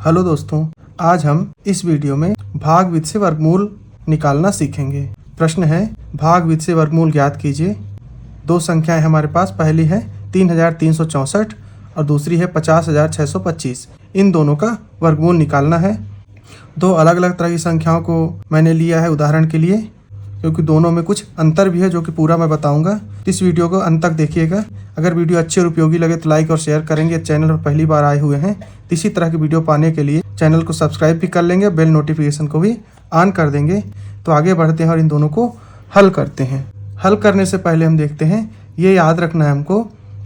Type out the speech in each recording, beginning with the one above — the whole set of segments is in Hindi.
हेलो दोस्तों, आज हम इस वीडियो में भागविध से वर्गमूल निकालना सीखेंगे। प्रश्न है, भागविध से वर्गमूल ज्ञात कीजिए। दो संख्याएं हमारे पास, पहली है 3364 और दूसरी है 50625। इन दोनों का वर्गमूल निकालना है। दो अलग अलग तरह की संख्याओं को मैंने लिया है उदाहरण के लिए, क्योंकि दोनों में कुछ अंतर भी है जो कि पूरा मैं बताऊंगा। इस वीडियो को अंत तक देखिएगा। अगर वीडियो अच्छी और उपयोगी लगे तो लाइक और शेयर करेंगे। चैनल पर पहली बार आए हुए हैं तो इसी तरह की वीडियो पाने के लिए चैनल को सब्सक्राइब भी कर लेंगे, बेल नोटिफिकेशन को भी ऑन कर देंगे। तो आगे बढ़ते हैं और इन दोनों को हल करते हैं। हल करने से पहले हम देखते हैं, ये याद रखना है हमको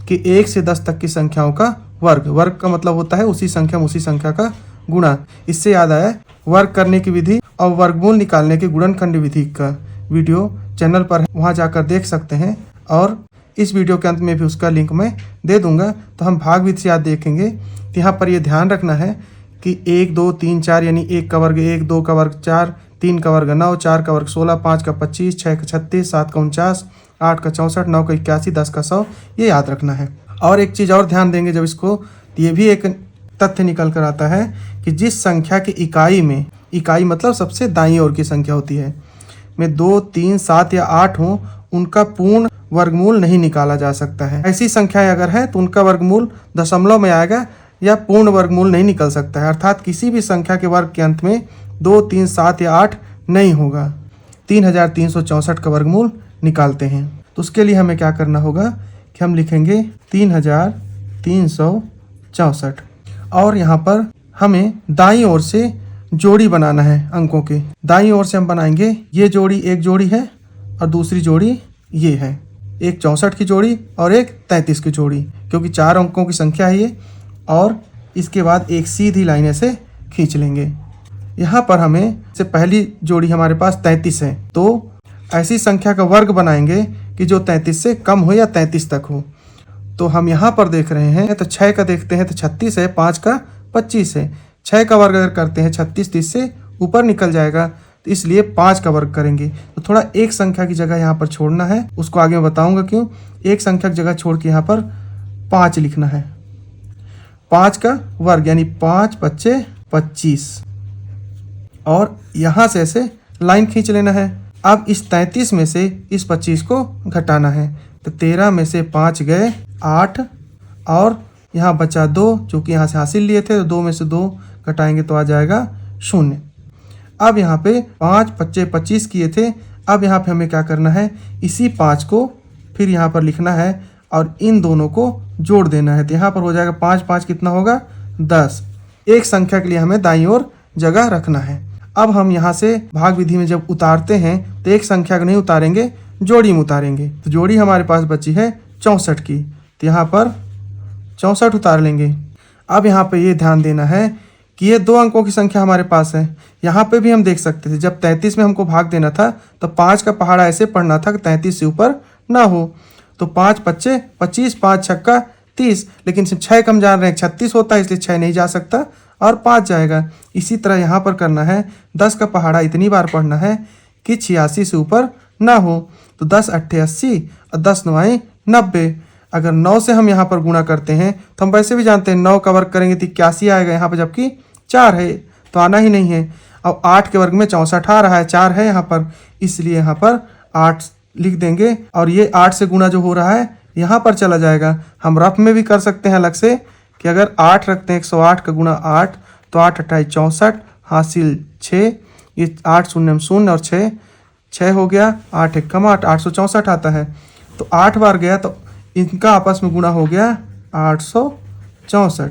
कि 1 से 10 तक की संख्याओं का वर्ग। वर्ग का मतलब होता है उसी संख्या का गुणा। इससे याद आया, वर्ग करने की विधि और वर्गमूल निकालने की गुणनखंड विधि का वीडियो चैनल पर है, वहाँ जाकर देख सकते हैं। और इस वीडियो के अंत में भी उसका लिंक मैं दे दूंगा। तो हम भागविध से याद देखेंगे। तो यहाँ पर ये ध्यान रखना है कि 1 2 3 4 यानी 1 का वर्ग 1, 2 का वर्ग 4, 3 का वर्ग 9, 4 का वर्ग 16, 5 का 25, 6 का 36, 7 का 49, 8 का 64, 9 का 81, 10 का 100, ये याद रखना है। और एक चीज़ और ध्यान देंगे जब इसको, तो ये भी एक तथ्य निकल कर आता है कि जिस संख्या की इकाई में, इकाई मतलब सबसे दाईं ओर की संख्या होती है, में 2, 3, 7 या 8 हों, उनका पूर्ण वर्गमूल नहीं निकाला जा सकता है। ऐसी संख्याएं अगर हैं तो उनका वर्गमूल दशमलव में आएगा या पूर्ण वर्गमूल नहीं निकल सकता है। अर्थात किसी भी संख्या के वर्ग के अंत में 2, 3, 7 या 8 नहीं होगा। 3364 का वर्गमूल निकालते हैं। तो उसके लिए हमें क्या करना होगा कि हम लिखेंगे 3364 और यहाँ पर हमें दाईं ओर से जोड़ी बनाना है अंकों के। दाईं ओर से हम बनाएंगे, ये जोड़ी एक जोड़ी है और दूसरी जोड़ी ये है। एक 64 की जोड़ी और एक 33 की जोड़ी, क्योंकि 4 अंकों की संख्या है ये। और इसके बाद एक सीधी लाइन ऐसे खींच लेंगे। यहाँ पर हमें से पहली जोड़ी हमारे पास 33 है, तो ऐसी संख्या का वर्ग बनाएंगे कि जो 33 से कम हो या 33 तक हो। तो हम यहाँ पर देख रहे हैं, तो 6 का देखते हैं तो 36 है, 5 का 25 है। 6 का वर्ग अगर करते हैं 36 30 से ऊपर निकल जाएगा, तो इसलिए 5 का वर्ग करेंगे। तो थोड़ा एक संख्या की जगह यहाँ पर छोड़ना है, उसको आगे मैं बताऊंगा क्यों। एक संख्या की जगह छोड़ के यहाँ पर 5 लिखना है। 5 का वर्ग यानी 5 5 25 और यहाँ से ऐसे लाइन खींच लेना है। अब इस 33 में से इस 25 को घटाना है, तो 13 में से 5 गए 8 और यहाँ बचा 2, जो कि यहाँ से हासिल लिए थे, तो 2 में से 2 घटाएंगे तो आ जाएगा 0। अब यहाँ पे 5 5 25 किए थे। अब यहाँ पे हमें क्या करना है, इसी 5 को फिर यहाँ पर लिखना है और इन दोनों को जोड़ देना है। तो यहाँ पर हो जाएगा 5 5 कितना होगा 10। एक संख्या के लिए हमें दाईं ओर जगह रखना है। अब हम यहाँ से भाग विधि में जब उतारते हैं तो एक संख्या को नहीं उतारेंगे, जोड़ी में उतारेंगे। तो जोड़ी हमारे पास बची है 64 की, तो यहाँ पर 64 उतार लेंगे। अब यहाँ पे ये ध्यान देना है कि ये 2 अंकों की संख्या हमारे पास है। यहाँ पे भी हम देख सकते थे, जब 33 में हमको भाग देना था तो 5 का पहाड़ा ऐसे पढ़ना था कि 33 से ऊपर ना हो। तो 5 5 25, 5 छक्का 30, लेकिन 6 कम जान रहे हैं 36 होता है, इसलिए 6 नहीं जा सकता और 5 जाएगा। इसी तरह यहाँ पर करना है, 10 का पहाड़ा इतनी बार पढ़ना है कि 86 से ऊपर ना हो। तो 10 8 80 और 10 9 90। अगर 9 से हम यहाँ पर गुणा करते हैं तो हम वैसे भी जानते हैं 9 का वर्ग करेंगे तो 81 आएगा यहाँ पर, जबकि 4 है तो आना ही नहीं है। अब 8 के वर्ग में 64 आ रहा है, 4 है यहाँ पर, इसलिए यहाँ पर 8 लिख देंगे और ये 8 से गुणा जो हो रहा है यहाँ पर चला जाएगा। हम रफ में भी कर सकते हैं अलग से कि अगर 8 रखते हैं 108 का गुणा 8, तो 8 28 64 हासिल 6, ये 8 0 0 और 6 हो गया, 8 1 कम 8, 864 आता है। तो 8 बार गया तो इनका आपस में गुणा हो गया 864।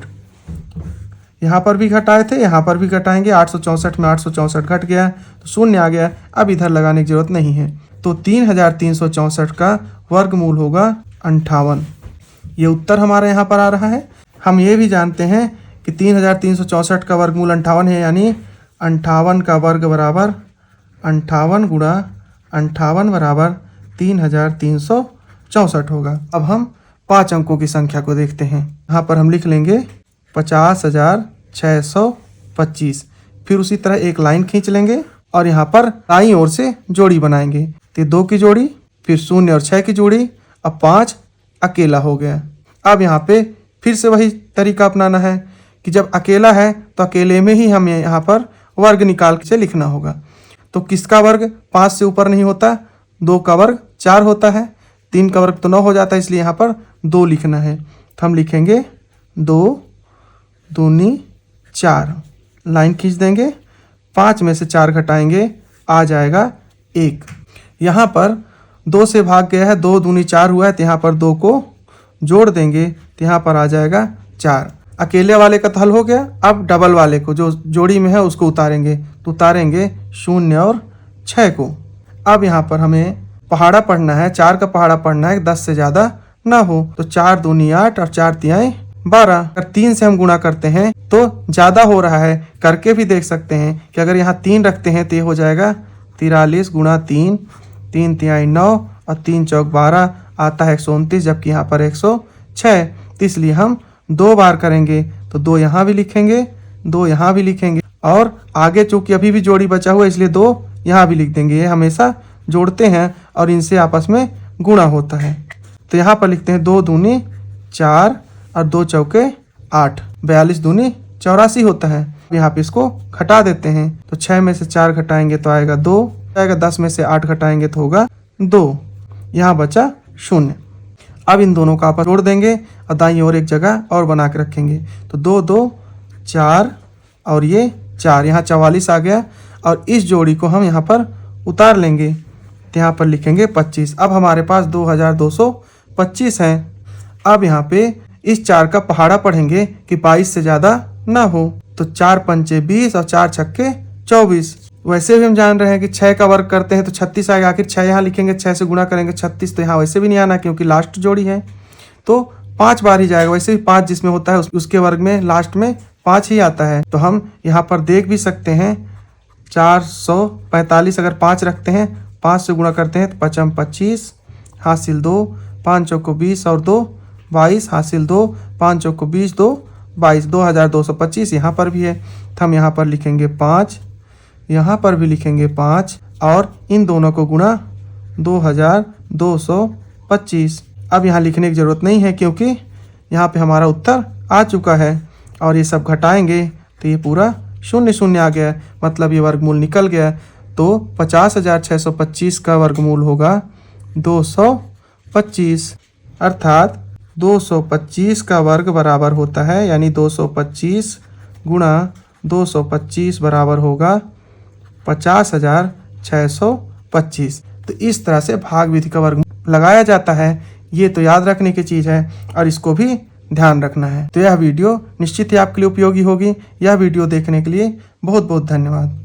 यहाँ पर भी घटाए थे, यहाँ पर भी घटाएंगे। 864 में 864 घट गया तो 0 आ गया। अब इधर लगाने की जरूरत नहीं है। तो 3364 का वर्गमूल होगा 58। ये उत्तर हमारा यहाँ पर आ रहा है। हम ये भी जानते हैं कि 3364 का वर्गमूल 58 है, यानी 58 का वर्ग बराबर 58 गुणा 58 बराबर 3364 होगा। अब हम 5 अंकों की संख्या को देखते हैं। यहाँ पर हम लिख लेंगे 50,625। फिर उसी तरह एक लाइन खींच लेंगे और यहाँ पर दाईं ओर से जोड़ी बनाएंगे। तो 2 की जोड़ी, फिर 0 और 6 की जोड़ी, अब 5 अकेला हो गया। अब यहाँ पे फिर से वही तरीका अपनाना है कि जब अकेला है तो अकेले में ही हमें यहाँ पर वर्ग निकाल के लिखना होगा। तो किसका वर्ग 5 से ऊपर नहीं होता, 2 का वर्ग 4 होता है, 3 का वर्ग तो 9 हो जाता है, इसलिए यहाँ पर 2 लिखना है। तो हम लिखेंगे 2 दूनी 4, लाइन खींच देंगे, 5 में से 4 घटाएंगे, आ जाएगा 1। यहाँ पर 2 से भाग गया है, 2 दूनी 4 हुआ है, तो यहाँ पर 2 को जोड़ देंगे तो यहाँ पर आ जाएगा 4। अकेले वाले का तो हल हो गया। अब डबल वाले को जो जोड़ी में है उसको उतारेंगे, तो उतारेंगे 0 और 6 को। अब यहाँ पर हमें पहाड़ा पढ़ना है, 4 का पहाड़ा पढ़ना है, 10 से ज़्यादा ना हो। तो 4 दूनी 8 और 4 तिहाई 12। अगर 3 से हम गुणा करते हैं तो ज़्यादा हो रहा है, करके भी देख सकते हैं कि अगर यहाँ 3 रखते हैं तो ये हो जाएगा 43 गुणा 3, 3 तिहाई 9 और 3 चौक 12, आता है 129, जबकि यहाँ पर 106। तो इसलिए हम 2 बार करेंगे, तो 2 यहाँ भी लिखेंगे, 2 यहाँ भी लिखेंगे, और आगे चूंकि अभी भी जोड़ी बचा हुआ है इसलिए 2 यहाँ भी लिख देंगे। ये हमेशा जोड़ते हैं और इनसे आपस में गुणा होता है। तो यहाँ पर लिखते हैं 2 दूनी 4 और 2 चौके 8, 42 दूनी 84 होता है। यहाँ पे इसको घटा देते हैं, तो 6 में से 4 घटाएंगे तो आएगा 2, आएगा 10 में से 8 घटाएंगे तो होगा 2, यहाँ बचा 0। अब इन दोनों का आपस जोड़ देंगे और दाईं ओर एक जगह और बना के रखेंगे। तो 2 2 4 और ये 4, यहाँ 44 आ गया, और इस जोड़ी को हम यहाँ पर उतार लेंगे, तो यहाँ पर लिखेंगे 25। अब हमारे पास 2225 हैं। अब यहाँ पे इस 4 का पहाड़ा पढ़ेंगे कि 22 से ज़्यादा ना हो। तो 4 पंचे 20 और 4 छक्के 24। वैसे भी हम जान रहे हैं कि 6 का वर्ग करते हैं तो 36 आएगा। आखिर 6 यहाँ लिखेंगे, 6 से गुणा करेंगे 36, तो यहाँ वैसे भी नहीं आना क्योंकि लास्ट जोड़ी है, तो 5 बार ही जाएगा। वैसे भी 5 जिसमें होता है उसके वर्ग में लास्ट में 5 ही आता है। तो हम यहाँ पर देख भी सकते हैं 445 अगर 5 रखते हैं, 5 से गुणा करते हैं तो 5 25 हासिल 2, 5 चौको 20 और 2 22 हासिल 2, 5 चौको 20 2 22, 2225 यहाँ पर भी है। तो हम यहाँ पर लिखेंगे 5, यहाँ पर भी लिखेंगे 5 और इन दोनों को गुणा 2225। अब यहाँ लिखने की ज़रूरत नहीं है क्योंकि यहाँ पे हमारा उत्तर आ चुका है, और ये सब घटाएंगे तो ये पूरा 0 0 आ गया, मतलब ये वर्गमूल निकल गया। तो 50,625 का वर्गमूल होगा 225, अर्थात 225 का वर्ग बराबर होता है, यानी 225 गुणा 225 बराबर होगा 50,625। तो इस तरह से भाग विधि का वर्ग लगाया जाता है। ये तो याद रखने की चीज़ है और इसको भी ध्यान रखना है। तो यह वीडियो निश्चित ही आपके लिए उपयोगी होगी। यह वीडियो देखने के लिए बहुत बहुत धन्यवाद।